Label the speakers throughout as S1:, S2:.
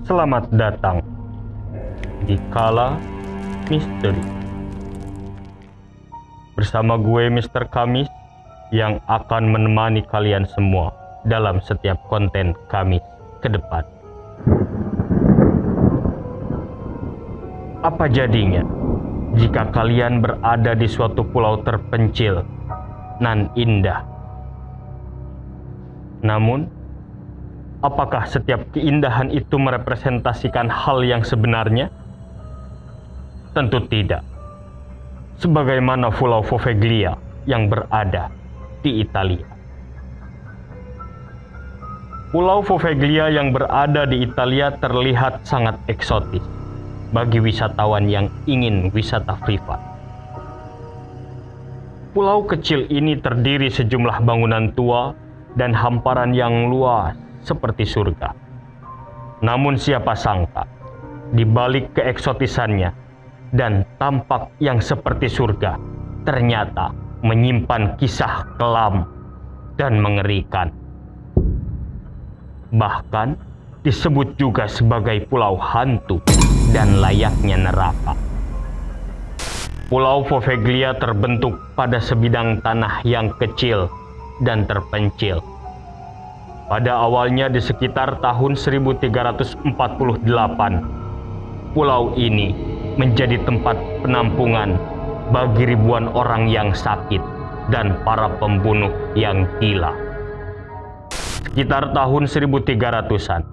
S1: Selamat datang di Kala Misteri. Bersama gue Mr. Kamis yang akan menemani kalian semua dalam setiap konten Kamis ke depan. Apa jadinya jika kalian berada di suatu pulau terpencil nan indah? Namun, apakah setiap keindahan itu merepresentasikan hal yang sebenarnya? Tentu tidak. Sebagaimana Pulau Poveglia yang berada di Italia. Pulau Poveglia yang berada di Italia terlihat sangat eksotis bagi wisatawan yang ingin wisata privat. Pulau kecil ini terdiri sejumlah bangunan tua dan hamparan yang luas seperti surga. Namun siapa sangka, di balik keeksotisannya dan tampak yang seperti surga, ternyata menyimpan kisah kelam dan mengerikan. Bahkan disebut juga sebagai pulau hantu dan layaknya neraka. Pulau Poveglia terbentuk pada sebidang tanah yang kecil dan terpencil. Pada awalnya di sekitar tahun 1348, pulau ini menjadi tempat penampungan bagi ribuan orang yang sakit dan para pembunuh yang gila. Sekitar tahun 1300-an,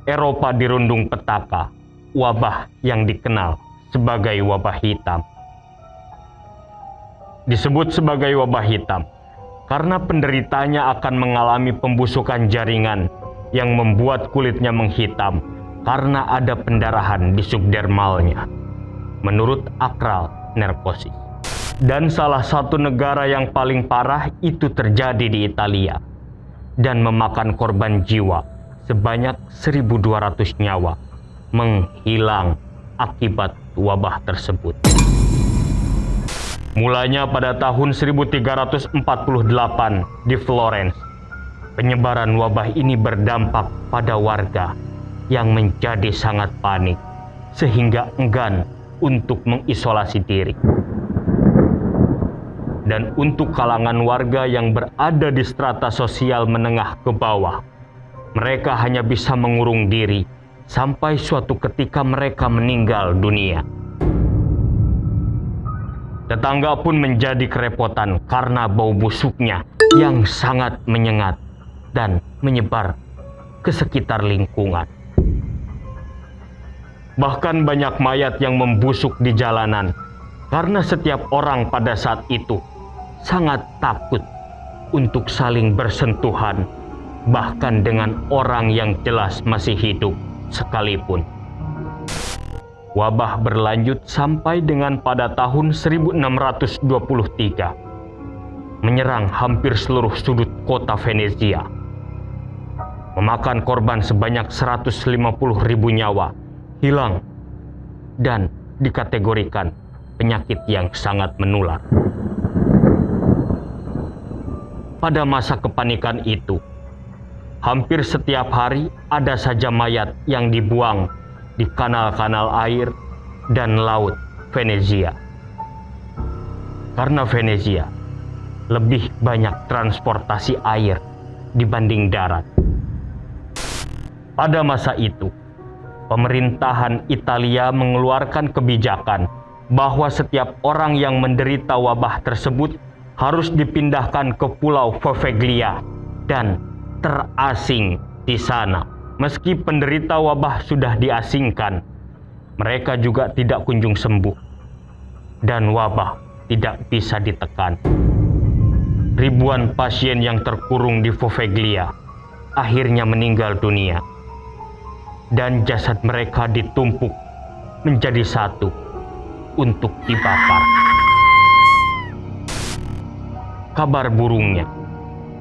S1: Eropa dirundung petaka wabah yang dikenal sebagai wabah hitam. Disebut sebagai wabah hitam karena penderitanya akan mengalami pembusukan jaringan yang membuat kulitnya menghitam karena ada pendarahan di subdermalnya, menurut akral nerkosis. Dan salah satu negara yang paling parah itu terjadi di Italia dan memakan korban jiwa sebanyak 1.200 nyawa menghilang akibat wabah tersebut. Mulanya pada tahun 1348 di Florence, penyebaran wabah ini berdampak pada warga yang menjadi sangat panik sehingga enggan untuk mengisolasi diri. Dan untuk kalangan warga yang berada di strata sosial menengah ke bawah, mereka hanya bisa mengurung diri sampai suatu ketika mereka meninggal dunia. Tetangga pun menjadi kerepotan karena bau busuknya yang sangat menyengat dan menyebar ke sekitar lingkungan. Bahkan banyak mayat yang membusuk di jalanan karena setiap orang pada saat itu sangat takut untuk saling bersentuhan, bahkan dengan orang yang jelas masih hidup sekalipun. Wabah berlanjut sampai dengan pada tahun 1623, menyerang hampir seluruh sudut kota Venezia, memakan korban sebanyak 150.000 nyawa hilang dan dikategorikan penyakit yang sangat menular. Pada masa kepanikan itu, hampir setiap hari ada saja mayat yang dibuang di kanal-kanal air dan laut Venezia. Karena Venezia lebih banyak transportasi air dibanding darat. Pada masa itu, pemerintahan Italia mengeluarkan kebijakan bahwa setiap orang yang menderita wabah tersebut harus dipindahkan ke Pulau Poveglia dan terasing di sana. Meski penderita wabah sudah diasingkan, mereka juga tidak kunjung sembuh dan wabah tidak bisa ditekan. Ribuan pasien yang terkurung di Poveglia akhirnya meninggal dunia dan jasad mereka ditumpuk menjadi satu untuk dibakar. Kabar burungnya,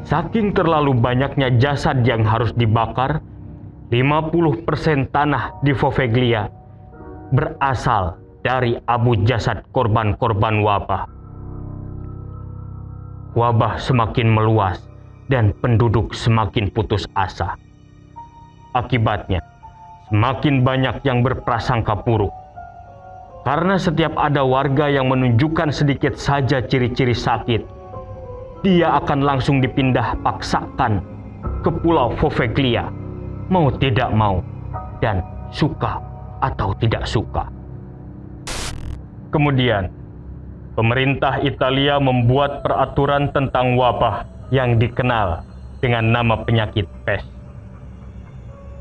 S1: saking terlalu banyaknya jasad yang harus dibakar, 50% tanah di Poveglia berasal dari abu jasad korban-korban wabah. Wabah semakin meluas dan penduduk semakin putus asa. Akibatnya, semakin banyak yang berprasangka buruk. Karena setiap ada warga yang menunjukkan sedikit saja ciri-ciri sakit, dia akan langsung dipindah paksakan ke Pulau Poveglia, mau tidak mau, dan suka atau tidak suka. Kemudian, pemerintah Italia membuat peraturan tentang wabah yang dikenal dengan nama penyakit pes.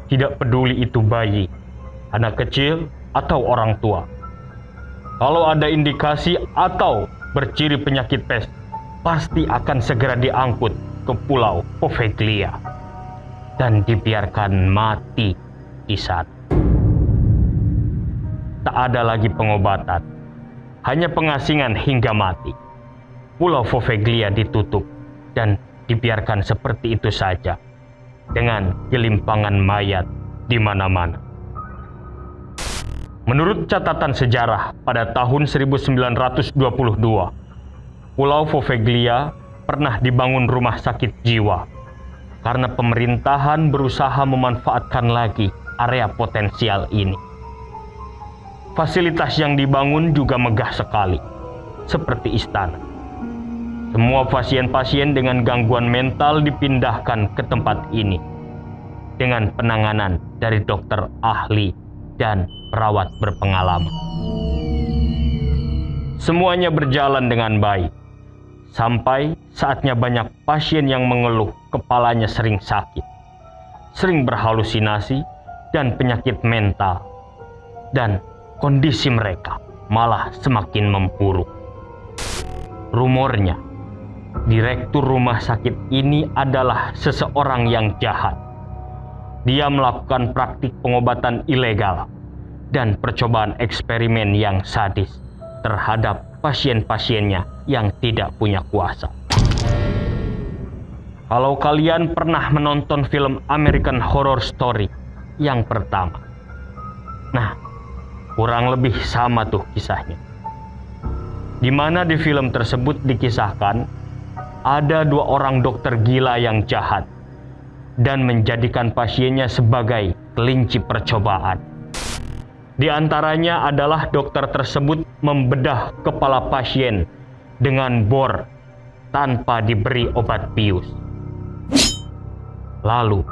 S1: Tidak peduli itu bayi, anak kecil, atau orang tua. Kalau ada indikasi atau berciri penyakit pes, pasti akan segera diangkut ke Pulau Poveglia dan dibiarkan mati di sana. Tak ada lagi pengobatan, hanya pengasingan hingga mati. Pulau Poveglia ditutup dan dibiarkan seperti itu saja, dengan gelimpangan mayat di mana-mana. Menurut catatan sejarah, pada tahun 1922, Pulau Poveglia pernah dibangun rumah sakit jiwa karena pemerintahan berusaha memanfaatkan lagi area potensial ini. Fasilitas yang dibangun juga megah sekali, seperti istana. Semua pasien-pasien dengan gangguan mental dipindahkan ke tempat ini dengan penanganan dari dokter ahli dan perawat berpengalaman. Semuanya berjalan dengan baik, sampai saatnya banyak pasien yang mengeluh kepalanya sering sakit, sering berhalusinasi dan penyakit mental, dan kondisi mereka malah semakin memburuk. Rumornya, direktur rumah sakit ini adalah seseorang yang jahat. Dia melakukan praktik pengobatan ilegal dan percobaan eksperimen yang sadis terhadap pasien-pasiennya yang tidak punya kuasa. Kalau kalian pernah menonton film American Horror Story yang pertama, nah, kurang lebih sama tuh kisahnya. Di mana di film tersebut dikisahkan ada dua orang dokter gila yang jahat dan menjadikan pasiennya sebagai kelinci percobaan. Di antaranya adalah dokter tersebut membedah kepala pasien dengan bor tanpa diberi obat bius. Lalu,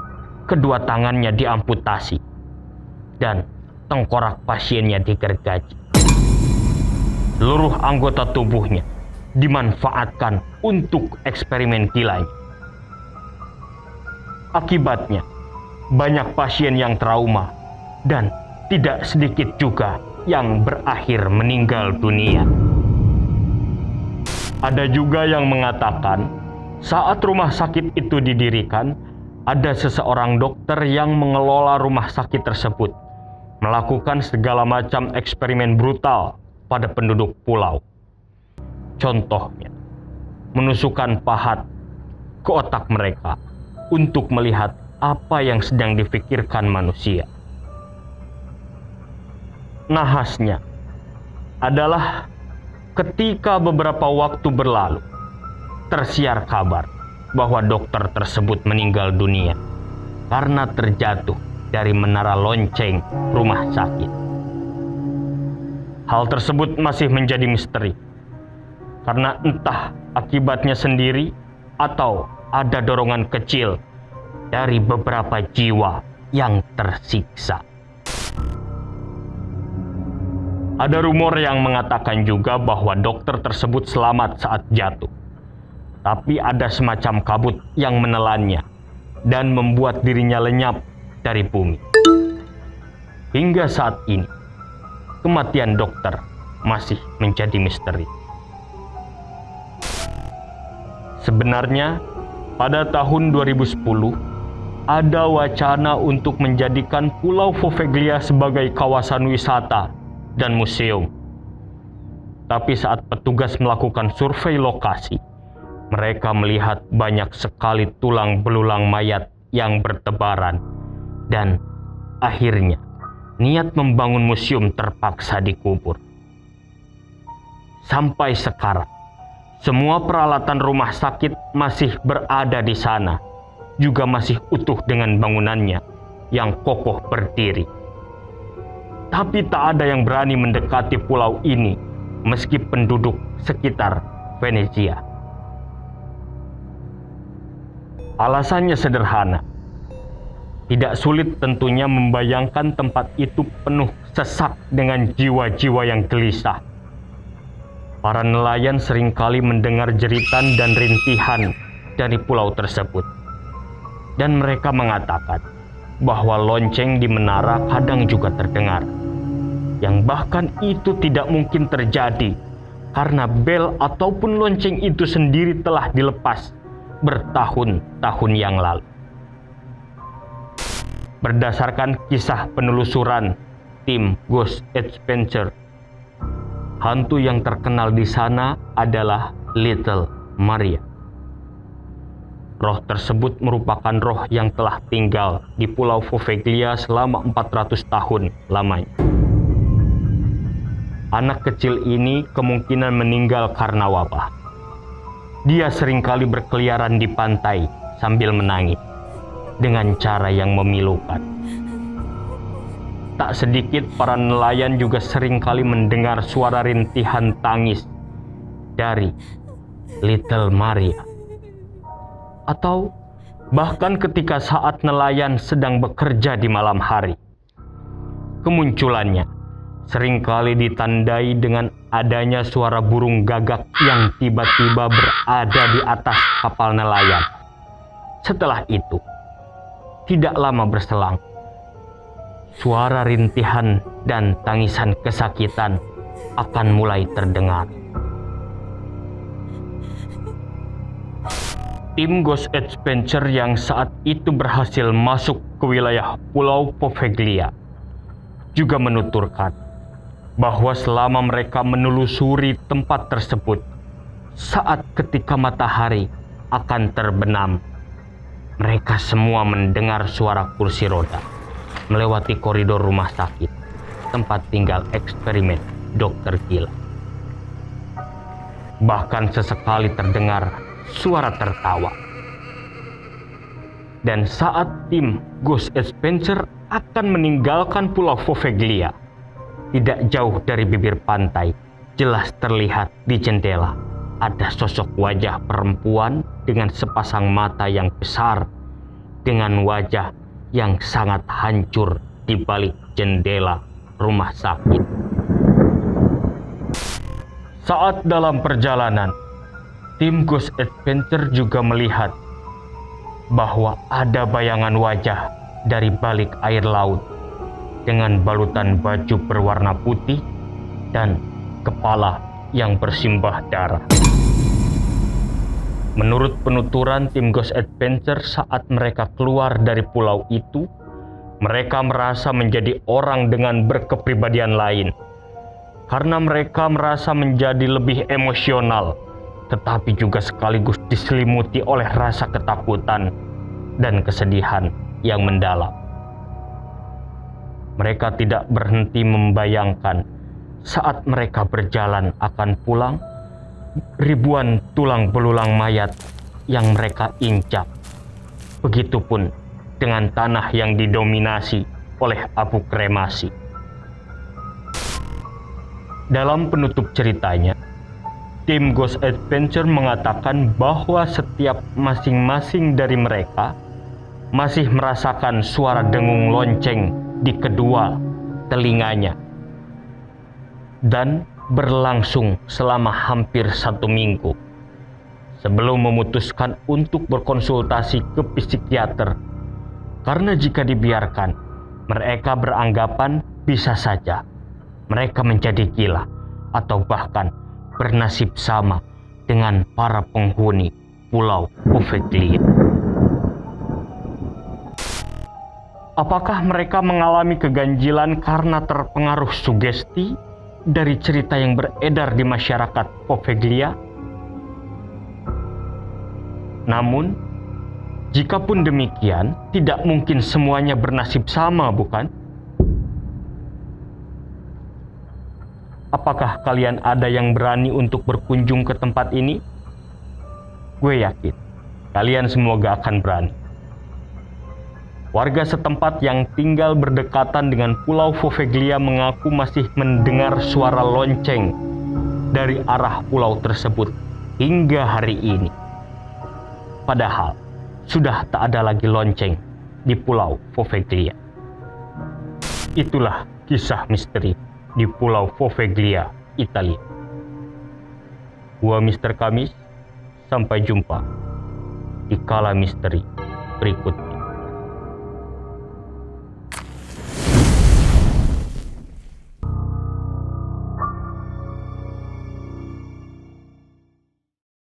S1: kedua tangannya diamputasi dan tengkorak pasiennya digergaji. Seluruh anggota tubuhnya dimanfaatkan untuk eksperimen gilanya. Akibatnya, banyak pasien yang trauma dan tidak sedikit juga yang berakhir meninggal dunia. Ada juga yang mengatakan, saat rumah sakit itu didirikan, ada seseorang dokter yang mengelola rumah sakit tersebut, melakukan segala macam eksperimen brutal pada penduduk pulau. Contohnya, menusukkan pahat ke otak mereka untuk melihat apa yang sedang dipikirkan manusia. Nahasnya adalah ketika beberapa waktu berlalu, tersiar kabar bahwa dokter tersebut meninggal dunia karena terjatuh dari menara lonceng rumah sakit. Hal tersebut masih menjadi misteri, karena entah akibatnya sendiri atau ada dorongan kecil dari beberapa jiwa yang tersiksa. Ada rumor yang mengatakan juga bahwa dokter tersebut selamat saat jatuh, tapi ada semacam kabut yang menelannya dan membuat dirinya lenyap dari bumi. Hingga saat ini, kematian dokter masih menjadi misteri. Sebenarnya, pada tahun 2010, ada wacana untuk menjadikan Pulau Poveglia sebagai kawasan wisata dan museum. Tapi saat petugas melakukan survei lokasi, mereka melihat banyak sekali tulang belulang mayat yang bertebaran, dan akhirnya niat membangun museum terpaksa dikubur. Sampai sekarang, semua peralatan rumah sakit masih berada di sana, juga masih utuh dengan bangunannya yang kokoh berdiri Tapi tak ada yang berani mendekati pulau ini meski penduduk sekitar Venezia. Alasannya sederhana. Tidak sulit tentunya membayangkan tempat itu penuh sesak dengan jiwa-jiwa yang gelisah. Para nelayan seringkali mendengar jeritan dan rintihan dari pulau tersebut. Dan mereka mengatakan bahwa lonceng di menara kadang juga terdengar. Yang bahkan itu tidak mungkin terjadi karena bel ataupun lonceng itu sendiri telah dilepas bertahun-tahun yang lalu. Berdasarkan kisah penelusuran tim Ghost Adventure, hantu yang terkenal di sana adalah Little Maria. Roh tersebut merupakan roh yang telah tinggal di Pulau Poveglia selama 400 tahun lamanya. Anak kecil ini kemungkinan meninggal karena wabah. Dia seringkali berkeliaran di pantai sambil menangis dengan cara yang memilukan. Tak sedikit para nelayan juga seringkali mendengar suara rintihan tangis dari Little Maria. Atau bahkan ketika saat nelayan sedang bekerja di malam hari, kemunculannya seringkali ditandai dengan adanya suara burung gagak yang tiba-tiba berada di atas kapal nelayan. Setelah itu, tidak lama berselang, suara rintihan dan tangisan kesakitan akan mulai terdengar. Tim Ghost Adventure yang saat itu berhasil masuk ke wilayah Pulau Poveglia juga menuturkan bahwa selama mereka menelusuri tempat tersebut, saat ketika matahari akan terbenam, mereka semua mendengar suara kursi roda melewati koridor rumah sakit, tempat tinggal eksperimen dokter gila. Bahkan sesekali terdengar suara tertawa. Dan saat tim Ghost Adventure akan meninggalkan Pulau Poveglia, tidak jauh dari bibir pantai, jelas terlihat di jendela ada sosok wajah perempuan dengan sepasang mata yang besar, dengan wajah yang sangat hancur di balik jendela rumah sakit. Saat dalam perjalanan, tim Ghost Adventure juga melihat bahwa ada bayangan wajah dari balik air laut dengan balutan baju berwarna putih dan kepala yang bersimbah darah. Menurut penuturan tim Ghost Adventure, saat mereka keluar dari pulau itu, mereka merasa menjadi orang dengan berkepribadian lain. Karena mereka merasa menjadi lebih emosional, tetapi juga sekaligus diselimuti oleh rasa ketakutan dan kesedihan yang mendalam. Mereka tidak berhenti membayangkan saat mereka berjalan akan pulang, ribuan tulang belulang mayat yang mereka injak. Begitupun dengan tanah yang didominasi oleh abu kremasi. Dalam penutup ceritanya, tim Ghost Adventure mengatakan bahwa setiap masing-masing dari mereka masih merasakan suara dengung lonceng di kedua telinganya, dan berlangsung selama hampir 1 minggu sebelum memutuskan untuk berkonsultasi ke psikiater, karena jika dibiarkan, mereka beranggapan bisa saja mereka menjadi gila atau bahkan bernasib sama dengan para penghuni Pulau Poveglia. Apakah mereka mengalami keganjilan karena terpengaruh sugesti dari cerita yang beredar di masyarakat Poveglia? Namun, jikapun demikian, tidak mungkin semuanya bernasib sama, bukan? Apakah kalian ada yang berani untuk berkunjung ke tempat ini? Gue yakin, kalian semua gak akan berani. Warga setempat yang tinggal berdekatan dengan Pulau Poveglia mengaku masih mendengar suara lonceng dari arah pulau tersebut hingga hari ini. Padahal sudah tak ada lagi lonceng di Pulau Poveglia. Itulah kisah misteri di Pulau Poveglia, Italia. Gua Mr. Kamis, sampai jumpa di Kala Misteri berikutnya.